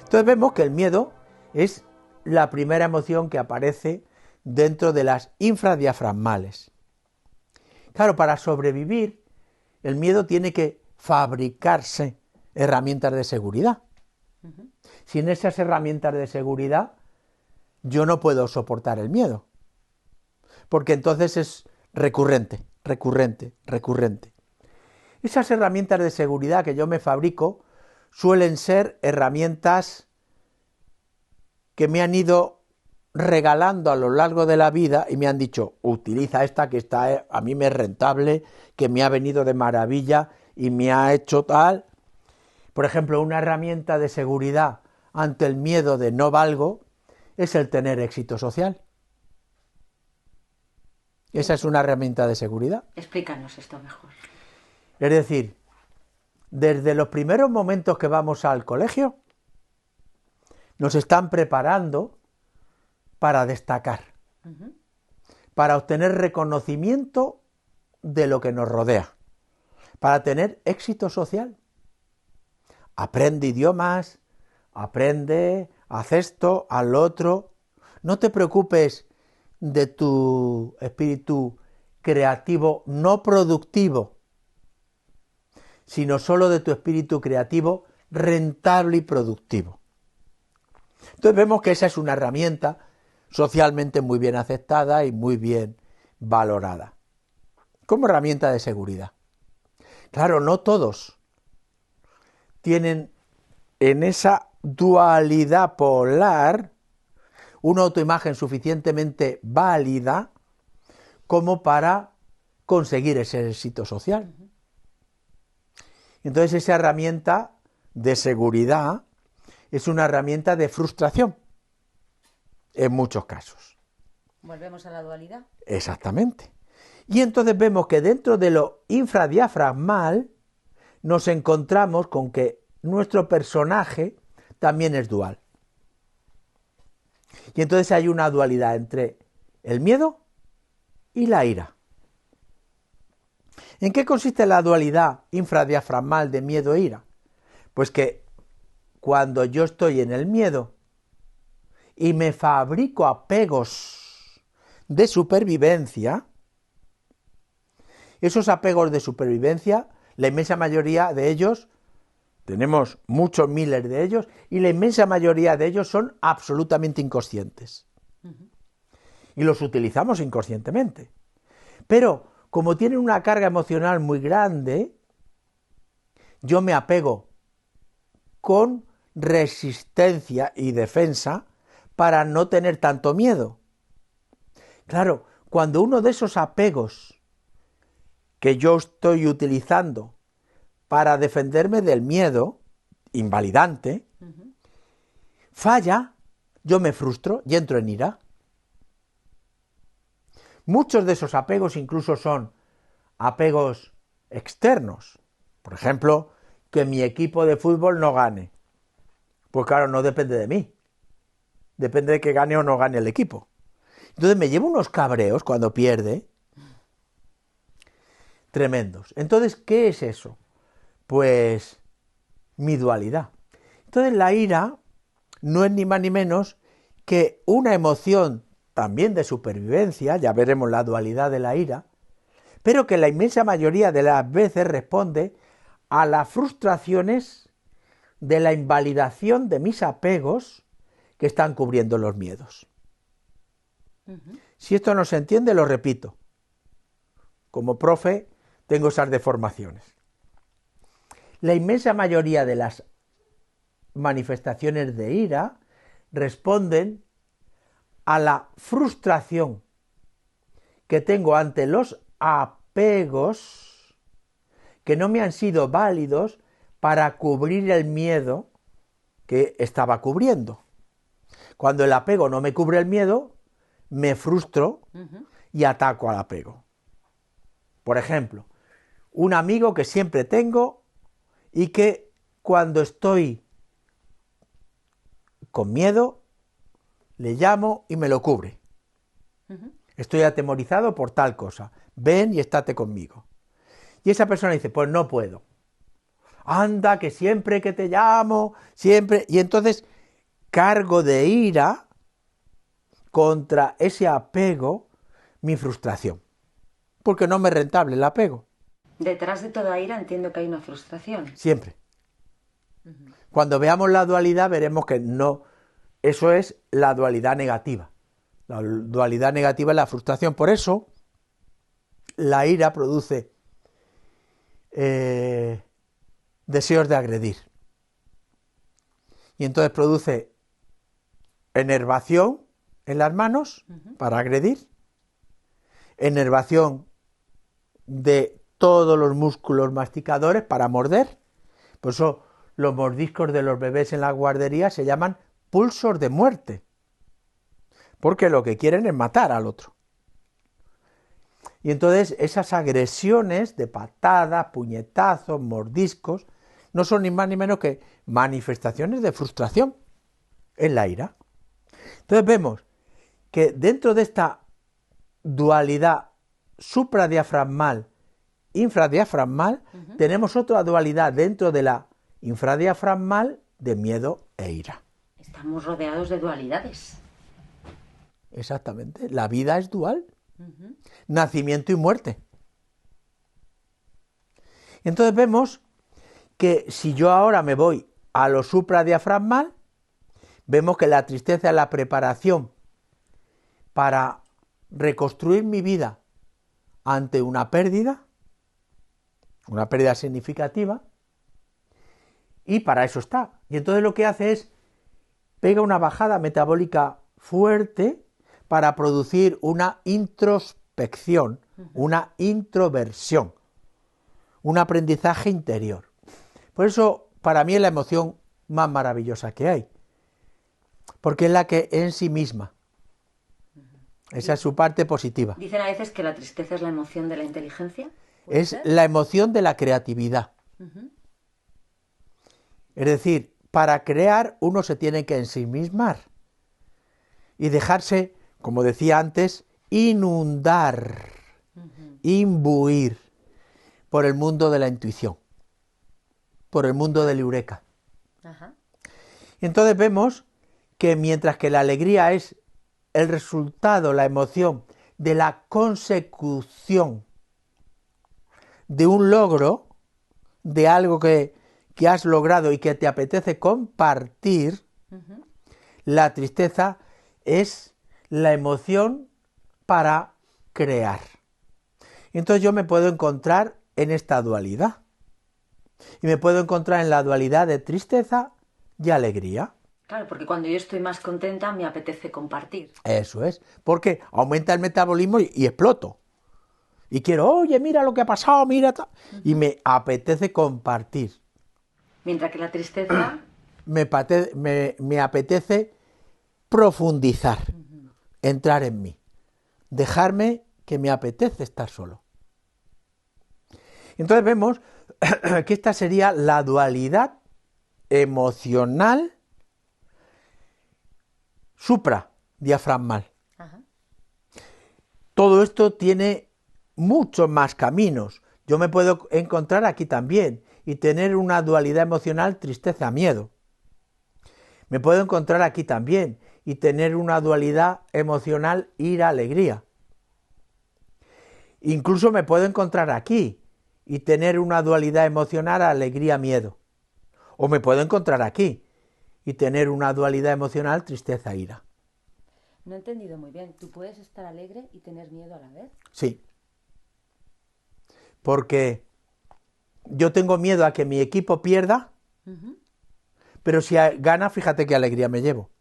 Entonces vemos que el miedo es la primera emoción que aparece dentro de las infradiafragmales. Claro, para sobrevivir, el miedo tiene que fabricarse herramientas de seguridad. Sin esas herramientas de seguridad, yo no puedo soportar el miedo, porque entonces es recurrente. Esas herramientas de seguridad que yo me fabrico suelen ser herramientas que me han ido regalando a lo largo de la vida y me han dicho, utiliza esta que está, a mí me es rentable, que me ha venido de maravilla y me ha hecho tal. Por ejemplo, una herramienta de seguridad ante el miedo de no valgo es el tener éxito social. Esa es una herramienta de seguridad. Explícanos esto mejor. Es decir, desde los primeros momentos que vamos al colegio, nos están preparando para destacar, para obtener reconocimiento de lo que nos rodea, para tener éxito social. Aprende idiomas, aprende, haz esto, haz lo otro. No te preocupes de tu espíritu creativo no productivo, sino solo de tu espíritu creativo rentable y productivo. Entonces vemos que esa es una herramienta socialmente muy bien aceptada y muy bien valorada, como herramienta de seguridad. Claro, no todos tienen en esa dualidad polar una autoimagen suficientemente válida como para conseguir ese éxito social. Entonces esa herramienta de seguridad es una herramienta de frustración en muchos casos. ¿Volvemos a la dualidad? Exactamente. Y entonces vemos que dentro de lo infradiafragmal nos encontramos con que nuestro personaje también es dual. Y entonces hay una dualidad entre el miedo y la ira. ¿En qué consiste la dualidad infradiafragmal de miedo e ira? Pues que cuando yo estoy en el miedo y me fabrico apegos de supervivencia, esos apegos de supervivencia, la inmensa mayoría de ellos, tenemos muchos miles de ellos, y la inmensa mayoría de ellos son absolutamente inconscientes. Y los utilizamos inconscientemente. Pero como tienen una carga emocional muy grande, yo me apego con resistencia y defensa para no tener tanto miedo. Claro, cuando uno de esos apegos que yo estoy utilizando para defenderme del miedo, invalidante, falla, yo me frustro y entro en ira. Muchos de esos apegos incluso son apegos externos. Por ejemplo, que mi equipo de fútbol no gane. Pues claro, no depende de mí. Depende de que gane o no gane el equipo. Entonces me llevo unos cabreos cuando pierde tremendos. Entonces, ¿qué es eso? Pues mi dualidad. Entonces la ira no es ni más ni menos que una emoción también de supervivencia, ya veremos la dualidad de la ira, pero que la inmensa mayoría de las veces responde a las frustraciones de la invalidación de mis apegos que están cubriendo los miedos. Si esto no se entiende, lo repito. Como profe tengo esas deformaciones. La inmensa mayoría de las manifestaciones de ira responden a la frustración que tengo ante los apegos que no me han sido válidos para cubrir el miedo que estaba cubriendo. Cuando el apego no me cubre el miedo, me frustro y ataco al apego. Por ejemplo, un amigo que siempre tengo y que cuando estoy con miedo, le llamo y me lo cubre. Estoy atemorizado por tal cosa. Ven y estate conmigo. Y esa persona dice, pues no puedo. Anda, que siempre que te llamo, siempre... Y entonces cargo de ira contra ese apego mi frustración, porque no me es rentable el apego. Detrás de toda ira entiendo que hay una frustración. Siempre. Cuando veamos la dualidad veremos que no, eso es la dualidad negativa. La dualidad negativa es la frustración. Por eso la ira produce deseos de agredir. Y entonces produce enervación en las manos para agredir, enervación de todos los músculos masticadores para morder. Por eso los mordiscos de los bebés en la guardería se llaman pulsos de muerte, porque lo que quieren es matar al otro. Y entonces esas agresiones de patadas, puñetazos, mordiscos, no son ni más ni menos que manifestaciones de frustración en la ira. Entonces vemos que dentro de esta dualidad supradiafragmal, infradiafragmal, tenemos otra dualidad dentro de la infradiafragmal de miedo e ira. Estamos rodeados de dualidades. Exactamente, la vida es dual, nacimiento y muerte. Entonces vemos que si yo ahora me voy a lo supradiafragmal, vemos que la tristeza es la preparación para reconstruir mi vida ante una pérdida significativa, y para eso está. Y entonces lo que hace es, pega una bajada metabólica fuerte para producir una introspección, una introversión, un aprendizaje interior. Por eso, para mí es la emoción más maravillosa que hay, porque es la que en sí misma. Esa es su parte positiva. Dicen a veces que la tristeza es la emoción de la inteligencia. Es la emoción de la creatividad. Es decir, para crear uno se tiene que ensimismar y dejarse, como decía antes, inundar, imbuir por el mundo de la intuición, por el mundo del eureka. Entonces vemos que mientras que la alegría es el resultado, la emoción de la consecución de un logro, de algo que has logrado y que te apetece compartir, la tristeza es la emoción para crear. Entonces yo me puedo encontrar en esta dualidad. Y me puedo encontrar en la dualidad de tristeza y alegría. Claro, porque cuando yo estoy más contenta me apetece compartir. Eso es, porque aumenta el metabolismo y exploto. Y quiero, oye, mira lo que ha pasado, mira. Y me apetece compartir. Mientras que la tristeza... me apetece profundizar, entrar en mí, dejarme que me apetece estar solo. Entonces vemos que esta sería la dualidad emocional supradiafragmal. Todo esto tiene muchos más caminos. Yo me puedo encontrar aquí también y tener una dualidad emocional tristeza-miedo. Me puedo encontrar aquí también y tener una dualidad emocional ira-alegría. Incluso me puedo encontrar aquí y tener una dualidad emocional alegría-miedo. O me puedo encontrar aquí y tener una dualidad emocional tristeza-ira. No he entendido muy bien. ¿Tú puedes estar alegre y tener miedo a la vez? Sí. Porque yo tengo miedo a que mi equipo pierda, pero si gana, fíjate qué alegría me llevo.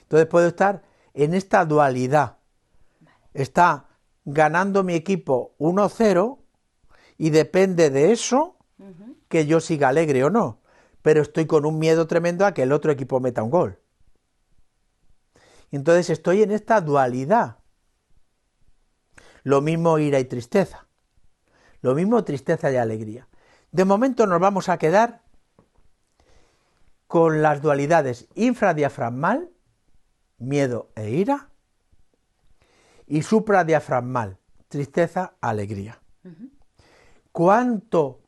Entonces puedo estar en esta dualidad. Está ganando mi equipo 1-0 y depende de eso que yo siga alegre o no. Pero estoy con un miedo tremendo a que el otro equipo meta un gol. Entonces estoy en esta dualidad. Lo mismo ira y tristeza. Lo mismo tristeza y alegría. De momento nos vamos a quedar con las dualidades infradiafragmal, miedo e ira, y supradiafragmal, tristeza, alegría. ¿Cuánto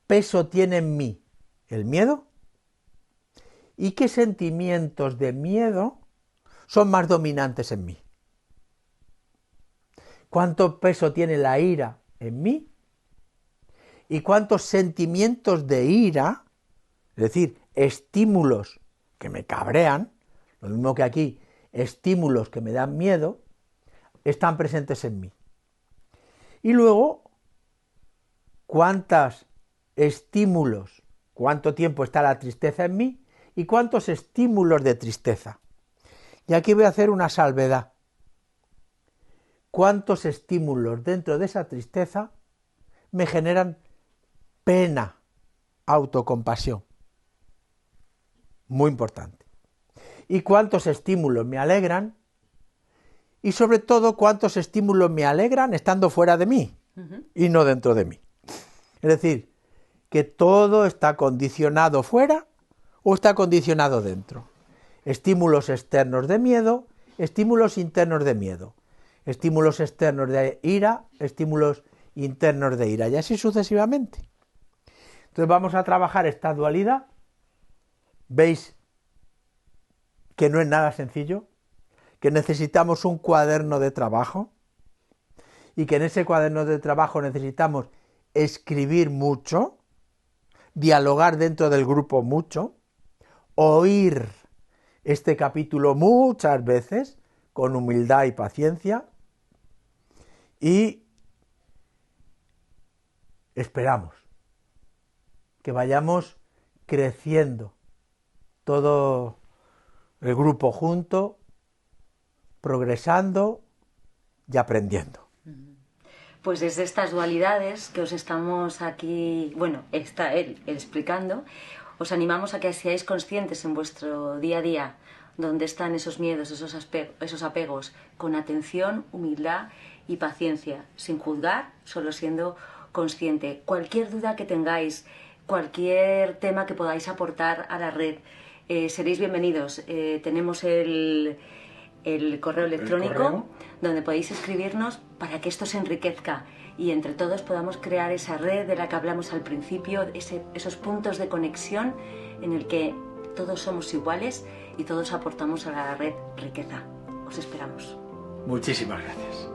peso tiene en mí el miedo? y qué sentimientos de miedo son más dominantes en mí. ¿Cuánto peso tiene la ira en mí? ¿Y cuántos sentimientos de ira, es decir, estímulos que me cabrean, lo mismo que aquí, estímulos que me dan miedo, están presentes en mí? Y luego, ¿cuántos estímulos, cuánto tiempo está la tristeza en mí y cuántos estímulos de tristeza? Y aquí voy a hacer una salvedad. ¿Cuántos estímulos dentro de esa tristeza me generan pena, autocompasión? Muy importante. ¿Y cuántos estímulos me alegran? Y sobre todo, ¿cuántos estímulos me alegran estando fuera de mí y no dentro de mí? Es decir, que todo está condicionado fuera o está condicionado dentro. Estímulos externos de miedo, estímulos internos de miedo. Estímulos externos de ira, estímulos internos de ira, y así sucesivamente. Entonces vamos a trabajar esta dualidad. ¿Veis que no es nada sencillo? Que necesitamos un cuaderno de trabajo y que en ese cuaderno de trabajo necesitamos escribir mucho, dialogar dentro del grupo mucho, oír este capítulo muchas veces con humildad y paciencia, y esperamos que vayamos creciendo todo el grupo junto, progresando y aprendiendo. Pues desde estas dualidades que os estamos aquí, bueno, está él explicando, os animamos a que seáis conscientes en vuestro día a día dónde están esos miedos, esos apegos, con atención, humildad y paciencia, sin juzgar, solo siendo consciente. Cualquier duda que tengáis, cualquier tema que podáis aportar a la red, seréis bienvenidos. Tenemos el correo electrónico donde podéis escribirnos para que esto se enriquezca y entre todos podamos crear esa red de la que hablamos al principio, esos puntos de conexión en el que todos somos iguales y todos aportamos a la red riqueza. Os esperamos. Muchísimas gracias.